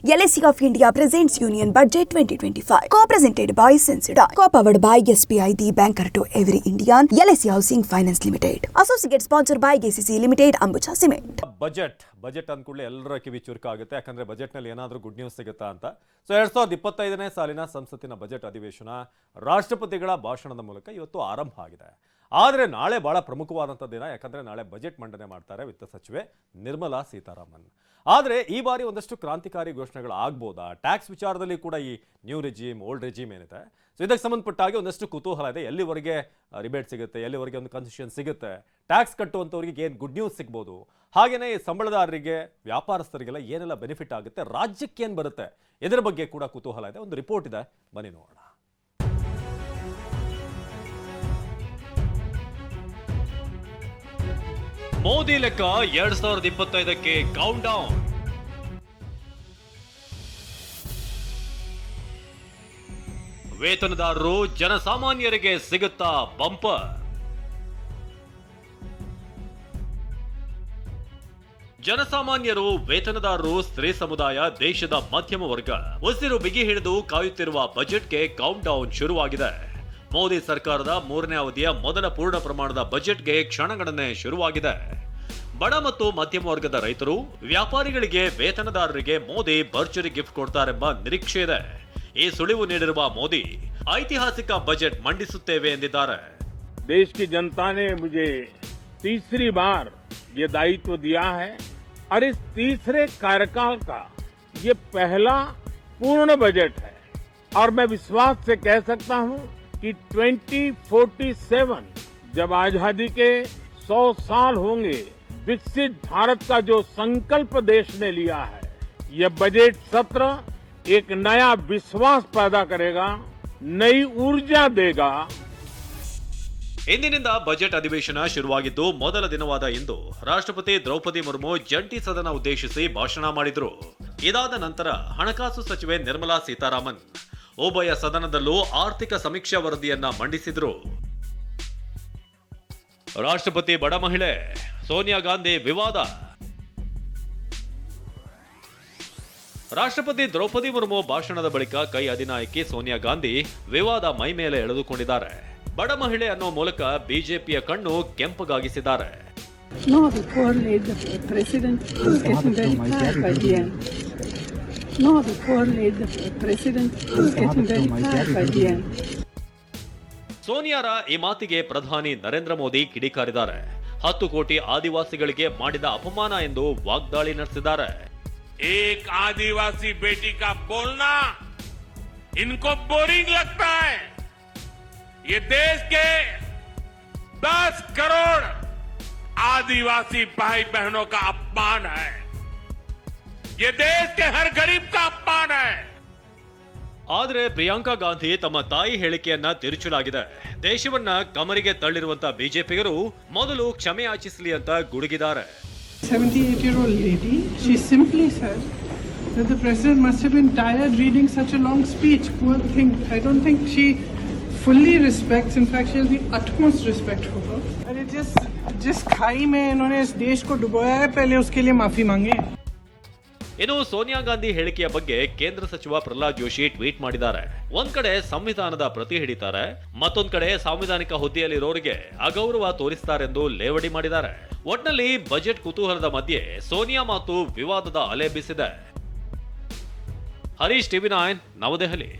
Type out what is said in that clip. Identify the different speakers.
Speaker 1: LIC of India presents Union Budget 2025. Co-presented by Sensodyne. Co-powered by SBI, the banker to every Indian. LIC Housing Finance Limited. Associate sponsored by KCC Limited, Ambuja Cement.
Speaker 2: Budget ಅಂದ್ಕೊಳ್ಳಿ ಎಲ್ಲರ ಕಿವಿ ಚುರುಕಾಗುತ್ತೆ. ಯಾಕಂದ್ರೆ ಬಜೆಟ್ನಲ್ಲಿ ಏನಾದರೂ good news ಸಿಗುತ್ತಾ ಅಂತ. So 2025ನೇ ಸಾಲಿನ ಸಂಸತ್ತಿನ budget ಅಧಿವೇಶನ ರಾಷ್ಟ್ರಪತಿಗಳ ಭಾಷಣದ ಮೂಲಕ ಇವತ್ತು ಆರಂಭ ಆಗಿದೆ. ಆದರೆ ನಾಳೆ ಬಹಳ ಪ್ರಮುಖವಾದಂಥ ದಿನ. ಯಾಕಂದ್ರೆ ನಾಳೆ ಬಜೆಟ್ ಮಂಡನೆ ಮಾಡ್ತಾರೆ ವಿತ್ತ ಸಚಿವೆ ನಿರ್ಮಲಾ ಸೀತಾರಾಮನ್. ಆದರೆ ಈ ಬಾರಿ ಒಂದಷ್ಟು ಕ್ರಾಂತಿಕಾರಿ ಘೋಷಣೆಗಳು ಆಗ್ಬೋದಾ? ಟ್ಯಾಕ್ಸ್ ವಿಚಾರದಲ್ಲಿ ಕೂಡ ಈ ನ್ಯೂ ರೆಜಿಮ್ ಓಲ್ಡ್ ರೆಜಿಮ್ ಏನಿದೆ, ಸೊ ಇದಕ್ಕೆ ಸಂಬಂಧಪಟ್ಟ ಹಾಗೆ ಒಂದಷ್ಟು ಕುತೂಹಲ ಇದೆ. ಎಲ್ಲಿವರೆಗೆ ರಿಬೇಟ್ ಸಿಗುತ್ತೆ, ಎಲ್ಲಿವರೆಗೆ ಒಂದು ಕನ್ಸೆಷನ್ ಸಿಗುತ್ತೆ, ಟ್ಯಾಕ್ಸ್ ಕಟ್ಟುವಂಥವ್ರಿಗೆ ಏನು ಗುಡ್ ನ್ಯೂಸ್ ಸಿಗ್ಬೋದು, ಹಾಗೆಯೇ ಸಂಬಳದಾರರಿಗೆ ವ್ಯಾಪಾರಸ್ಥರಿಗೆಲ್ಲ ಏನೆಲ್ಲ ಬೆನಿಫಿಟ್ ಆಗುತ್ತೆ, ರಾಜ್ಯಕ್ಕೆ ಏನು ಬರುತ್ತೆ, ಇದರ ಬಗ್ಗೆ ಕೂಡ ಕುತೂಹಲ ಇದೆ. ಒಂದು ರಿಪೋರ್ಟ್ ಇದೆ, ಬನ್ನಿ ನೋಡೋಣ. ಮೋದಿ ಲೆಕ್ಕ 2025ಕ್ಕೆ ಕೌಂಟ್ ಡೌನ್. ವೇತನದಾರರು ಜನಸಾಮಾನ್ಯರಿಗೆ ಸಿಗುತ್ತಾ ಬಂಪರ್? ಜನಸಾಮಾನ್ಯರು, ವೇತನದಾರರು, ಸ್ತ್ರೀ ಸಮುದಾಯ, ದೇಶದ ಮಧ್ಯಮ ವರ್ಗ ಉಸಿರು ಬಿಗಿ ಹಿಡಿದು ಕಾಯುತ್ತಿರುವ ಬಜೆಟ್ಗೆ ಕೌಂಟ್ ಡೌನ್ ಶುರುವಾಗಿದೆ. ಮೋದಿ ಸರ್ಕಾರದ 3ನೇ ಅವಧಿಯ ಮೊದಲ ಪೂರ್ಣ ಪ್ರಮಾಣದ ಬಜೆಟ್ಗೆ ಕ್ಷಣಗಣನೆ ಶುರುವಾಗಿದೆ. ಬಡ ಮತ್ತು ಮಧ್ಯಮ ವರ್ಗದ ರೈತರು, ವ್ಯಾಪಾರಿಗಳಿಗೆ, ವೇತನದಾರರಿಗೆ ಮೋದಿ ಭರ್ಜರಿ ಗಿಫ್ಟ್ ಕೊಡ್ತಾರೆಂಬ ನಿರೀಕ್ಷೆ ಇದೆ. ಈ ಸುಳಿವು ನೀಡಿರುವ ಮೋದಿ ಐತಿಹಾಸಿಕ ಬಜೆಟ್ ಮಂಡಿಸುತ್ತೇವೆ ಎಂದಿದ್ದಾರೆ.
Speaker 3: देश की जनता ने मुझे तीसरी बार ये दायित्व दिया है और इस तीसरे कार्यकाल का ये पहला पूर्ण बजट है और मैं विश्वास से कह सकता हूं कि 2047 जब आजादी के 100 साल होंगे, विकसित भारत का जो संकल्प देश ने लिया है, यह बजट सत्र एक नया विश्वास पैदा करेगा, नई ऊर्जा देगा.
Speaker 2: ಇಂದಿನಿಂದ ಬಜೆಟ್ ಅಧಿವೇಶನ ಶುರುವಾಗಿದ್ದು ಮೊದಲ ದಿನವಾದ ಇಂದು ರಾಷ್ಟ್ರಪತಿ ದ್ರೌಪದಿ ಮುರ್ಮು ಜಂಟಿ ಸದನ ಉದ್ದೇಶಿಸಿ ಭಾಷಣ ಮಾಡಿದರು. ಇದಾದ ನಂತರ ಹಣಕಾಸು ಸಚಿವೆ ನಿರ್ಮಲಾ ಸೀತಾರಾಮನ್ ಉಭಯ ಸದನದಲ್ಲೂ ಆರ್ಥಿಕ ಸಮೀಕ್ಷಾ ವರದಿಯನ್ನ ಮಂಡಿಸಿದರು. ರಾಷ್ಟ್ರಪತಿ ಬಡ ಮಹಿಳೆ ಸೋನಿಯಾ ಗಾಂಧಿ ವಿವಾದ. ರಾಷ್ಟ್ರಪತಿ ದ್ರೌಪದಿ ಮುರ್ಮು ಭಾಷಣದ ಬಳಿಕ ಕೈ ಅಧಿನಾಯಕಿ ಸೋನಿಯಾ ಗಾಂಧಿ ವಿವಾದ ಮೈ ಮೇಲೆ ಎಳೆದುಕೊಂಡಿದ್ದಾರೆ. ಬಡ ಮಹಿಳೆ ಅನ್ನೋ ಮೂಲಕ ಬಿಜೆಪಿಯ ಕಣ್ಣು ಕೆಂಪಗಾಗಿಸಿದ್ದಾರೆ. ಸೋನಿಯಾರ ಈ ಮಾತಿಗೆ ಪ್ರಧಾನಿ ನರೇಂದ್ರ ಮೋದಿ ಕಿಡಿಕಾರಿದ್ದಾರೆ. 10 ಕೋಟಿ ಆದಿವಾಸಿಗಳಿಗೆ ಮಾಡಿದ ಅಪಮಾನ ಎಂದು ವಾಗ್ದಾಳಿ ನಡೆಸಿದ್ದಾರೆ.
Speaker 3: एक आदिवासी बेटी का बोलना इनको बोरिंग लगता है. ये देश के 10 करोड़ आदिवासी भाई बहनों का अपमान है. ये देश के हर गरीब का अपमान है.
Speaker 2: ಆದರೆ ಪ್ರಿಯಾಂಕಾ ಗಾಂಧಿ ತಮ್ಮ ತಾಯಿ ಹೇಳಿಕೆಯನ್ನ ತಿರುಚಲಾಗಿದೆ. ದೇಶವನ್ನ ಕಮರಿಗೆ ತಳ್ಳಿರುವಂತ ಬಿಜೆಪಿಗರು ಮೊದಲು ಕ್ಷಮೆ ಯಾಚಿಸಲಿ ಅಂತ ಗುಡುಗಿದ್ದಾರೆ.
Speaker 4: 78-year-old lady, she simply said that the president must have been tired reading such a long speech. Poor thing. I don't think she fully respects. In fact, she has the utmost respect for her. अरे जिस खाई में इन्होंने इस देश को डुबोया है, पहले उसके लिए माफी मांगे.
Speaker 2: ಇನ್ನು ಸೋನಿಯಾ ಗಾಂಧಿ ಹೇಳಿಕೆಯ ಬಗ್ಗೆ ಕೇಂದ್ರ ಸಚಿವ ಪ್ರಹ್ಲಾದ್ ಜೋಶಿ ಟ್ವೀಟ್ ಮಾಡಿದ್ದಾರೆ. ಒಂದ್ ಕಡೆ ಸಂವಿಧಾನದ ಪ್ರತಿ ಹಿಡಿತಾರೆ, ಮತ್ತೊಂದ್ ಕಡೆ ಸಾಂವಿಧಾನಿಕ ಹುದ್ದೆಯಲ್ಲಿರೋರಿಗೆ ಅಗೌರವ ತೋರಿಸ್ತಾರೆಂದು ಲೇವಡಿ ಮಾಡಿದ್ದಾರೆ. ಒಟ್ನಲ್ಲಿ ಬಜೆಟ್ ಕುತೂಹಲದ ಮಧ್ಯೆ ಸೋನಿಯಾ ಮಾತು ವಿವಾದದ ಅಲೆ ಬೀಸಿದೆ. ಹರೀಶ್, TV9, ನವದೆಹಲಿ.